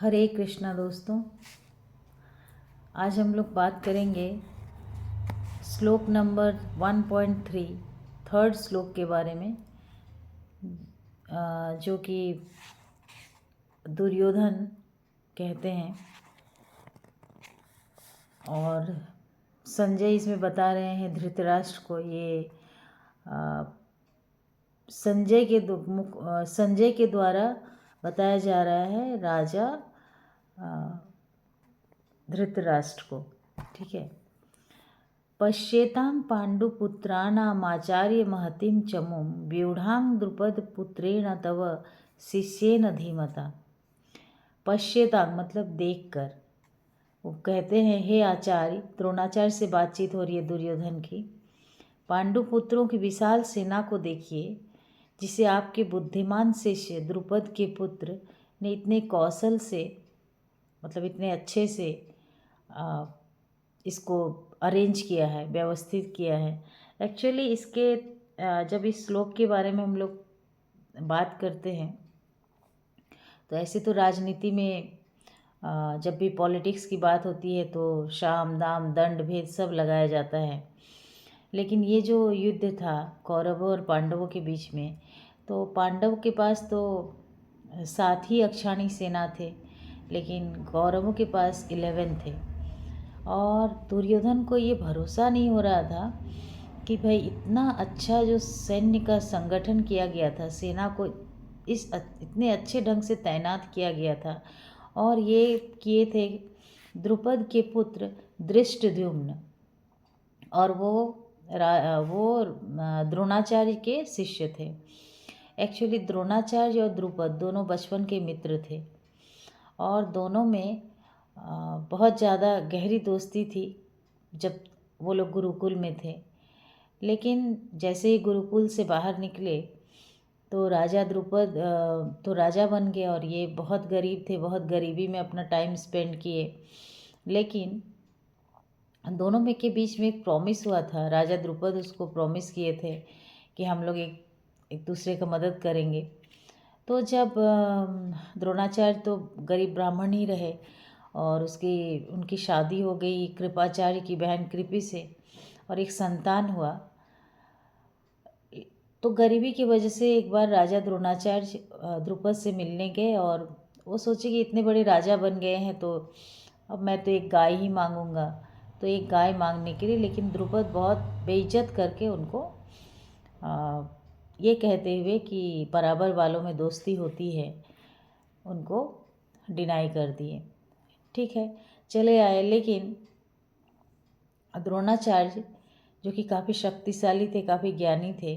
हरे कृष्णा दोस्तों, आज हम लोग बात करेंगे श्लोक नंबर 1.3 थर्ड श्लोक के बारे में, जो कि दुर्योधन कहते हैं और संजय इसमें बता रहे हैं धृतराष्ट्र को। ये संजय के द्वारा बताया जा रहा है राजा धृतराष्ट्र को। ठीक है। पश्येतां पाण्डुपुत्राणामाचार्य महतीं चमुं व्यूढ़ां द्रुपदपुत्रेण तव शिष्येन धीमता। पश्येतां मतलब देखकर। वो कहते हैं, हे आचार्य, द्रोणाचार्य से बातचीत हो रही है दुर्योधन की। पांडुपुत्रों की विशाल सेना को देखिए, जिसे आपके बुद्धिमान शिष्य द्रुपद के पुत्र ने इतने कौशल से, मतलब इतने अच्छे से इसको अरेंज किया है, व्यवस्थित किया है। एक्चुअली इसके जब इस श्लोक के बारे में हम लोग बात करते हैं तो ऐसे तो राजनीति में जब भी पॉलिटिक्स की बात होती है तो साम दाम दंड भेद सब लगाया जाता है। लेकिन ये जो युद्ध था कौरवों और पांडवों के बीच में, तो पांडव के पास तो 7 ही अक्षाणी सेना थे, लेकिन कौरवों के पास 11 थे। और दुर्योधन को ये भरोसा नहीं हो रहा था कि भाई इतना अच्छा जो सैन्य का संगठन किया गया था, सेना को इतने अच्छे ढंग से तैनात किया गया था, और ये किए थे द्रुपद के पुत्र धृष्टद्युम्न, और वो द्रोणाचार्य के शिष्य थे। एक्चुअली द्रोणाचार्य और द्रुपद दोनों बचपन के मित्र थे और दोनों में बहुत ज़्यादा गहरी दोस्ती थी जब वो लोग गुरुकुल में थे। लेकिन जैसे ही गुरुकुल से बाहर निकले तो राजा द्रुपद तो राजा बन गए और ये बहुत गरीब थे, बहुत गरीबी में अपना टाइम स्पेंड किए। लेकिन दोनों में के बीच में एक प्रॉमिस हुआ था, राजा द्रुपद उसको प्रॉमिस किए थे कि हम लोग एक दूसरे का मदद करेंगे। तो जब द्रोणाचार्य तो गरीब ब्राह्मण ही रहे और उनकी शादी हो गई कृपाचार्य की बहन कृपि से और एक संतान हुआ। तो गरीबी की वजह से एक बार राजा द्रोणाचार्य द्रुपद से मिलने गए और वो सोचे कि इतने बड़े राजा बन गए हैं तो अब मैं तो एक गाय ही मांगूंगा। तो एक गाय मांगने के लिए, लेकिन द्रुपद बहुत बेइज्जत करके उनको ये कहते हुए कि बराबर वालों में दोस्ती होती है, उनको डिनाई कर दिए। ठीक है, चले आए। लेकिन द्रोणाचार्य जो कि काफ़ी शक्तिशाली थे, काफ़ी ज्ञानी थे,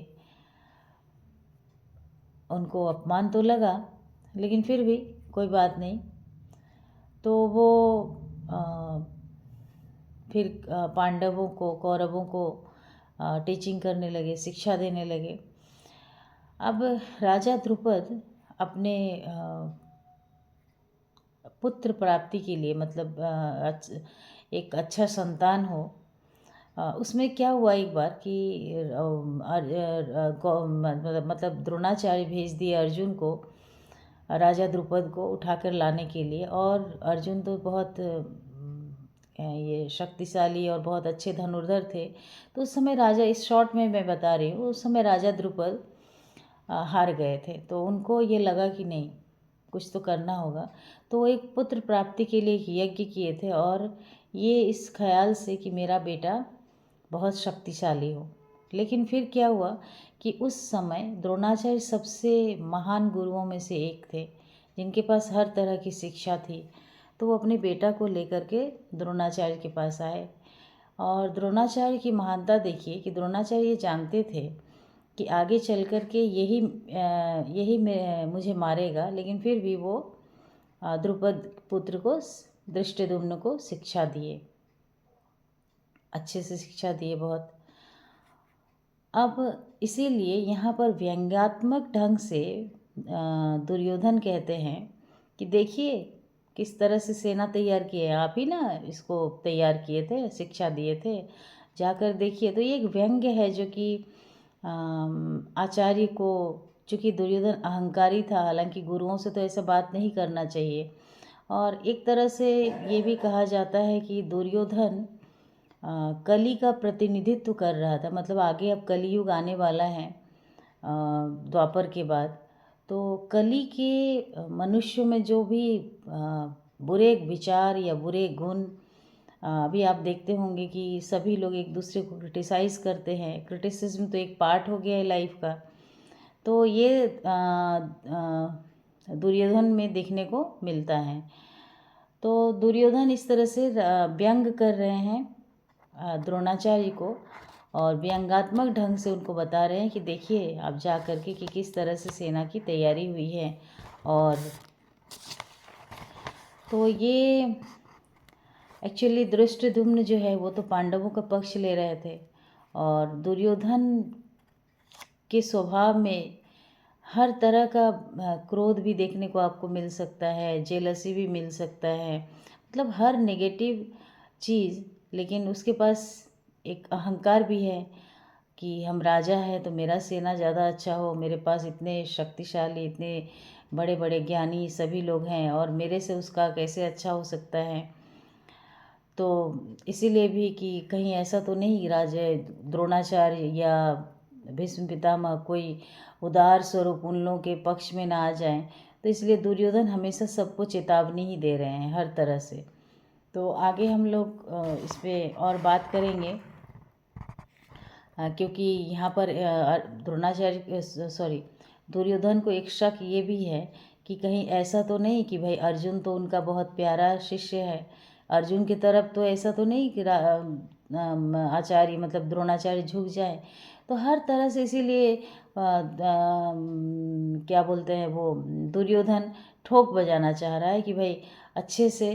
उनको अपमान तो लगा, लेकिन फिर भी कोई बात नहीं। तो वो फिर पांडवों को, कौरवों को टीचिंग करने लगे, शिक्षा देने लगे। अब राजा द्रुपद अपने पुत्र प्राप्ति के लिए, मतलब एक अच्छा संतान हो, उसमें क्या हुआ एक बार कि मतलब द्रोणाचार्य भेज दिए अर्जुन को, राजा द्रुपद को उठाकर लाने के लिए। और अर्जुन तो बहुत ये शक्तिशाली और बहुत अच्छे धनुर्धर थे। तो उस समय राजा, इस शॉर्ट में मैं बता रही हूँ, उस समय राजा द्रुपद हार गए थे। तो उनको ये लगा कि नहीं, कुछ तो करना होगा। तो वो एक पुत्र प्राप्ति के लिए एक यज्ञ किए थे, और ये इस ख्याल से कि मेरा बेटा बहुत शक्तिशाली हो। लेकिन फिर क्या हुआ कि उस समय द्रोणाचार्य सबसे महान गुरुओं में से एक थे, जिनके पास हर तरह की शिक्षा थी। तो वो अपने बेटा को लेकर के द्रोणाचार्य के पास आए, और द्रोणाचार्य की महानता देखिए कि द्रोणाचार्य ये जानते थे कि आगे चल कर के यही मुझे मारेगा, लेकिन फिर भी वो द्रुपद पुत्र को, धृष्टद्युम्न को शिक्षा दिए, अच्छे से शिक्षा दिए बहुत। अब इसीलिए यहाँ पर व्यंग्यात्मक ढंग से दुर्योधन कहते हैं कि देखिए किस तरह से सेना तैयार की है, आप ही ना इसको तैयार किए थे, शिक्षा दिए थे, जाकर देखिए। तो ये एक व्यंग्य है जो कि आचार्य को, चूँकि दुर्योधन अहंकारी था, हालांकि गुरुओं से तो ऐसा बात नहीं करना चाहिए, और एक तरह से ये भी कहा जाता है कि दुर्योधन कली का प्रतिनिधित्व कर रहा था। मतलब आगे अब कलियुग आने वाला है द्वापर के बाद। तो कली के मनुष्य में जो भी बुरे विचार या बुरे गुण, अभी आप देखते होंगे कि सभी लोग एक दूसरे को क्रिटिसाइज़ करते हैं। क्रिटिसिज्म तो एक पार्ट हो गया है लाइफ का। तो ये दुर्योधन में देखने को मिलता है। तो दुर्योधन इस तरह से व्यंग कर रहे हैं द्रोणाचार्य को, और व्यंगात्मक ढंग से उनको बता रहे हैं कि देखिए आप जा कर के कि किस तरह से सेना की तैयारी हुई है। और तो ये एक्चुअली धृष्टद्युम्न जो है वो तो पांडवों का पक्ष ले रहे थे, और दुर्योधन के स्वभाव में हर तरह का क्रोध भी देखने को आपको मिल सकता है, जेलसी भी मिल सकता है, मतलब हर नेगेटिव चीज़। लेकिन उसके पास एक अहंकार भी है कि हम राजा हैं तो मेरा सेना ज़्यादा अच्छा हो, मेरे पास इतने शक्तिशाली, इतने बड़े बड़े ज्ञानी सभी लोग हैं, और मेरे से उसका कैसे अच्छा हो सकता है। तो इसीलिए भी कि कहीं ऐसा तो नहीं राजा द्रोणाचार्य या भीष्म पितामह कोई उदार स्वरूप उन लोगों के पक्ष में ना आ जाएं। तो इसलिए दुर्योधन हमेशा सबको चेतावनी ही दे रहे हैं हर तरह से। तो आगे हम लोग इस पर और बात करेंगे, क्योंकि यहाँ पर द्रोणाचार्य सॉरी दुर्योधन को एक शक ये भी है कि कहीं ऐसा तो नहीं कि भाई अर्जुन तो उनका बहुत प्यारा शिष्य है, अर्जुन की तरफ तो ऐसा तो नहीं कि आचार्य मतलब द्रोणाचार्य झुक जाए। तो हर तरह से इसीलिए क्या बोलते हैं वो दुर्योधन ठोक बजाना चाह रहा है कि भाई अच्छे से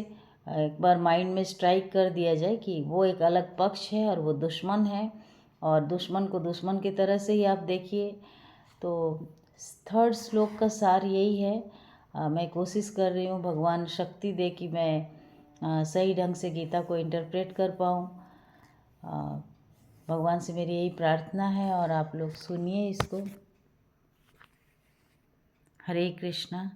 एक बार माइंड में स्ट्राइक कर दिया जाए कि वो एक अलग पक्ष है और वो दुश्मन है, और दुश्मन को दुश्मन की तरह से ही आप देखिए। तो थर्ड श्लोक का सार यही है। मैं कोशिश कर रही हूँ भगवान शक्ति दे कि मैं सही ढंग से गीता को इंटरप्रेट कर पाऊँ। भगवान से मेरी यही प्रार्थना है, और आप लोग सुनिए इसको। हरे कृष्णा।